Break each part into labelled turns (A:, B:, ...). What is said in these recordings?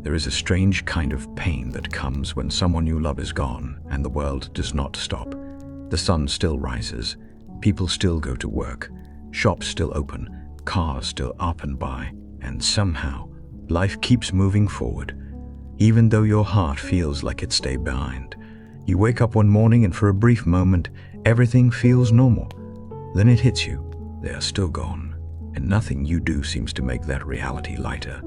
A: There is a strange kind of pain that comes when someone you love is gone and the world does not stop. The sun still rises, people still go to work, shops still open, cars still up and by, and somehow life keeps moving forward, even though your heart feels like it stayed behind. You wake up one morning and for a brief moment, everything feels normal. Then it hits you. They are still gone, and nothing you do seems to make that reality lighter.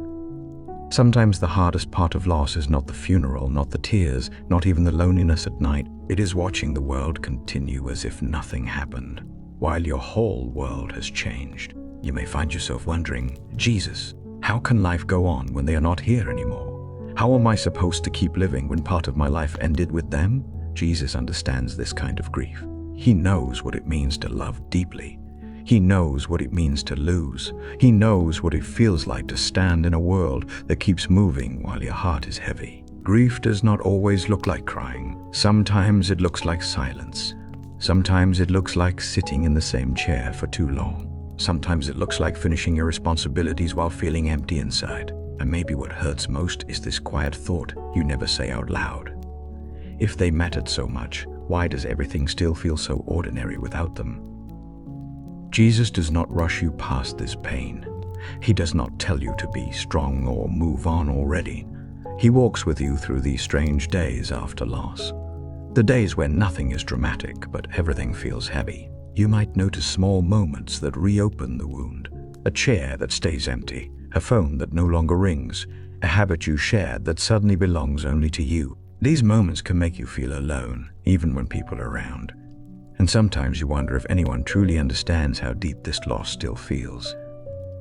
A: Sometimes the hardest part of loss is not the funeral, not the tears, not even the loneliness at night. It is watching the world continue as if nothing happened, while your whole world has changed. You may find yourself wondering, Jesus, how can life go on when they are not here anymore? How am I supposed to keep living when part of my life ended with them? Jesus understands this kind of grief. He knows what it means to love deeply. He knows what it means to lose. He knows what it feels like to stand in a world that keeps moving while your heart is heavy. Grief does not always look like crying. Sometimes it looks like silence. Sometimes it looks like sitting in the same chair for too long. Sometimes it looks like finishing your responsibilities while feeling empty inside. And maybe what hurts most is this quiet thought you never say out loud. If they mattered so much, why does everything still feel so ordinary without them? Jesus does not rush you past this pain. He does not tell you to be strong or move on already. He walks with you through these strange days after loss. The days when nothing is dramatic, but everything feels heavy. You might notice small moments that reopen the wound. A chair that stays empty, a phone that no longer rings, a habit you shared that suddenly belongs only to you. These moments can make you feel alone, even when people are around. And sometimes you wonder if anyone truly understands how deep this loss still feels.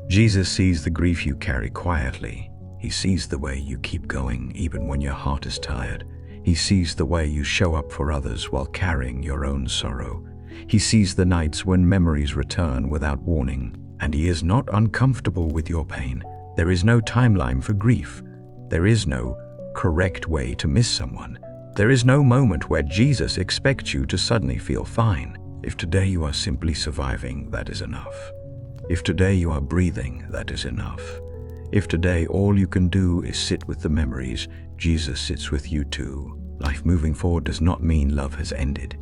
A: Jesus sees the grief you carry quietly. He sees the way you keep going even when your heart is tired. He sees the way you show up for others while carrying your own sorrow. He sees the nights when memories return without warning. And he is not uncomfortable with your pain. There is no timeline for grief. There is no correct way to miss someone. There is no moment where Jesus expects you to suddenly feel fine. If today you are simply surviving, that is enough. If today you are breathing, that is enough. If today all you can do is sit with the memories, Jesus sits with you too. Life moving forward does not mean love has ended.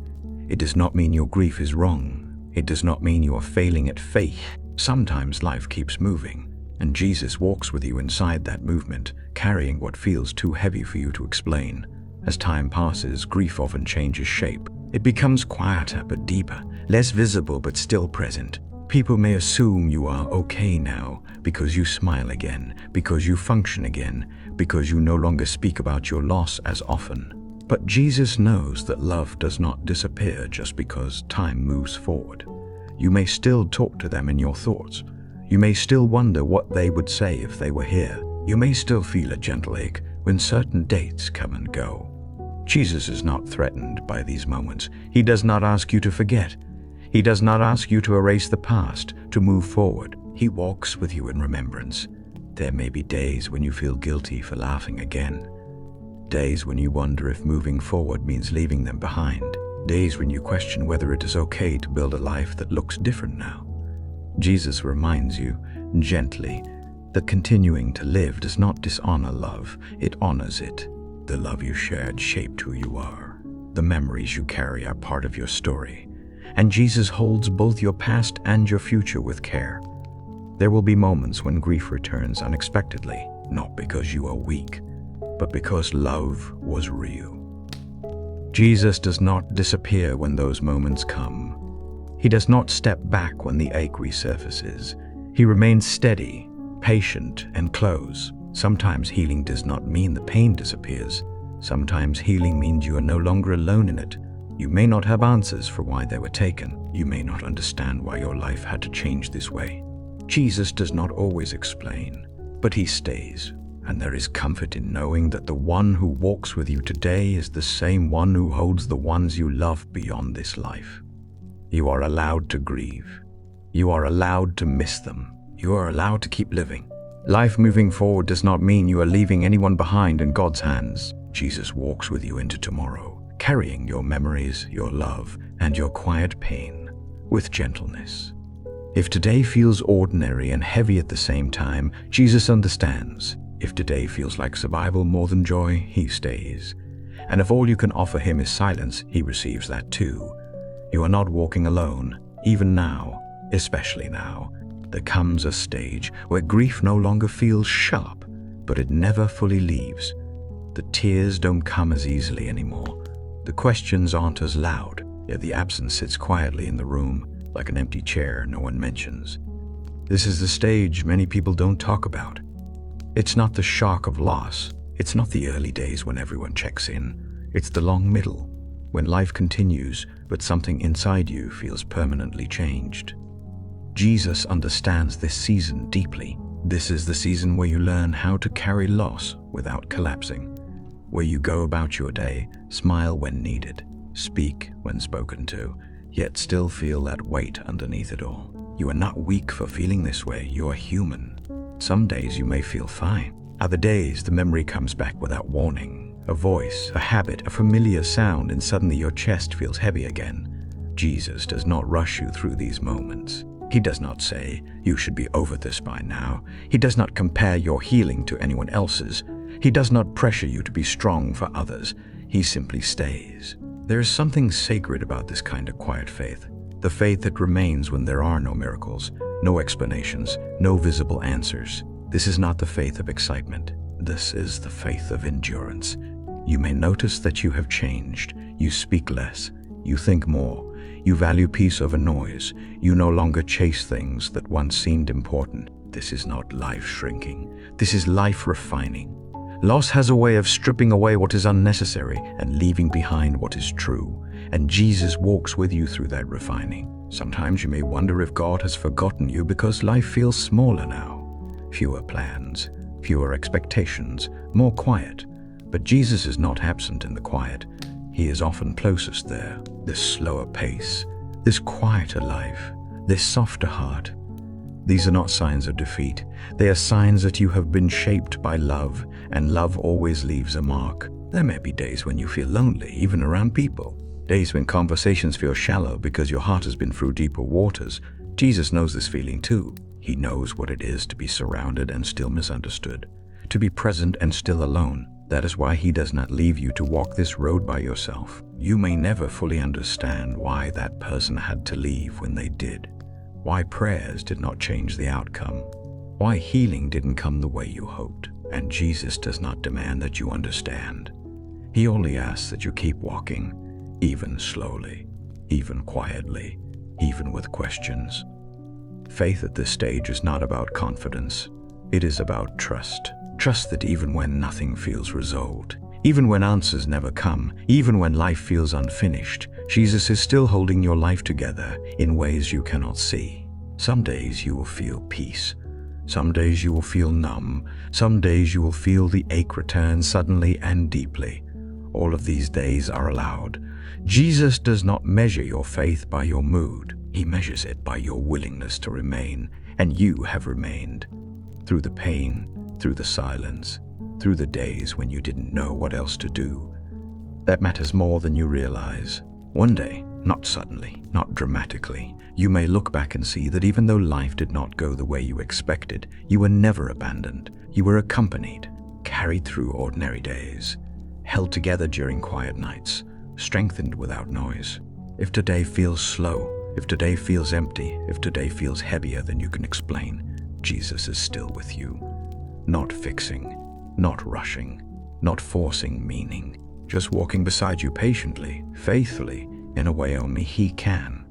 A: It does not mean your grief is wrong. It does not mean you are failing at faith. Sometimes life keeps moving, and Jesus walks with you inside that movement, carrying what feels too heavy for you to explain. As time passes, grief often changes shape. It becomes quieter but deeper, less visible but still present. People may assume you are okay now because you smile again, because you function again, because you no longer speak about your loss as often. But Jesus knows that love does not disappear just because time moves forward. You may still talk to them in your thoughts. You may still wonder what they would say if they were here. You may still feel a gentle ache when certain dates come and go. Jesus is not threatened by these moments. He does not ask you to forget. He does not ask you to erase the past, to move forward. He walks with you in remembrance. There may be days when you feel guilty for laughing again. Days when you wonder if moving forward means leaving them behind. Days when you question whether it is okay to build a life that looks different now. Jesus reminds you, gently, that continuing to live does not dishonor love, it honors it. The love you shared shaped who you are. The memories you carry are part of your story. And Jesus holds both your past and your future with care. There will be moments when grief returns unexpectedly, not because you are weak, but because love was real. Jesus does not disappear when those moments come. He does not step back when the ache resurfaces. He remains steady, patient, and close. Sometimes healing does not mean the pain disappears. Sometimes healing means you are no longer alone in it. You may not have answers for why they were taken. You may not understand why your life had to change this way. Jesus does not always explain, but he stays. And there is comfort in knowing that the one who walks with you today is the same one who holds the ones you love beyond this life. You are allowed to grieve. You are allowed to miss them. You are allowed to keep living. Life moving forward does not mean you are leaving anyone behind in God's hands. Jesus walks with you into tomorrow, carrying your memories, your love, and your quiet pain with gentleness. If today feels ordinary and heavy at the same time, Jesus understands. If today feels like survival more than joy, he stays. And if all you can offer him is silence, he receives that too. You are not walking alone, even now, especially now. There comes a stage where grief no longer feels sharp, but it never fully leaves. The tears don't come as easily anymore. The questions aren't as loud, yet the absence sits quietly in the room, like an empty chair no one mentions. This is the stage many people don't talk about. It's not the shock of loss. It's not the early days when everyone checks in. It's the long middle, when life continues, but something inside you feels permanently changed. Jesus understands this season deeply. This is the season where you learn how to carry loss without collapsing, where you go about your day, smile when needed, speak when spoken to, yet still feel that weight underneath it all. You are not weak for feeling this way. You are human. Some days you may feel fine. Other days the memory comes back without warning. A voice, a habit, a familiar sound, and suddenly your chest feels heavy again. Jesus does not rush you through these moments. He does not say, "You should be over this by now." He does not compare your healing to anyone else's. He does not pressure you to be strong for others. He simply stays. There is something sacred about this kind of quiet faith. The faith that remains when there are no miracles, no explanations, no visible answers. This is not the faith of excitement. This is the faith of endurance. You may notice that you have changed. You speak less. You think more. You value peace over noise. You no longer chase things that once seemed important. This is not life shrinking. This is life refining. Loss has a way of stripping away what is unnecessary and leaving behind what is true. And Jesus walks with you through that refining. Sometimes you may wonder if God has forgotten you because life feels smaller now. Fewer plans, fewer expectations, more quiet. But Jesus is not absent in the quiet. He is often closest there. This slower pace, this quieter life, this softer heart. These are not signs of defeat. They are signs that you have been shaped by love, and love always leaves a mark. There may be days when you feel lonely, even around people. Days when conversations feel shallow because your heart has been through deeper waters. Jesus knows this feeling too. He knows what it is to be surrounded and still misunderstood, to be present and still alone. That is why he does not leave you to walk this road by yourself. You may never fully understand why that person had to leave when they did, why prayers did not change the outcome, why healing didn't come the way you hoped. And Jesus does not demand that you understand. He only asks that you keep walking, even slowly, even quietly, even with questions. Faith at this stage is not about confidence. It is about trust. Trust that even when nothing feels resolved, even when answers never come, even when life feels unfinished, Jesus is still holding your life together in ways you cannot see. Some days you will feel peace. Some days you will feel numb. Some days you will feel the ache return suddenly and deeply. All of these days are allowed. Jesus does not measure your faith by your mood. He measures it by your willingness to remain, and you have remained. Through the pain, through the silence, through the days when you didn't know what else to do. That matters more than you realize. One day, not suddenly, not dramatically, you may look back and see that even though life did not go the way you expected, you were never abandoned. You were accompanied, carried through ordinary days, held together during quiet nights, strengthened without noise. If today feels slow, if today feels empty, if today feels heavier than you can explain, Jesus is still with you. Not fixing, not rushing, not forcing meaning, just walking beside you patiently, faithfully, in a way only he can.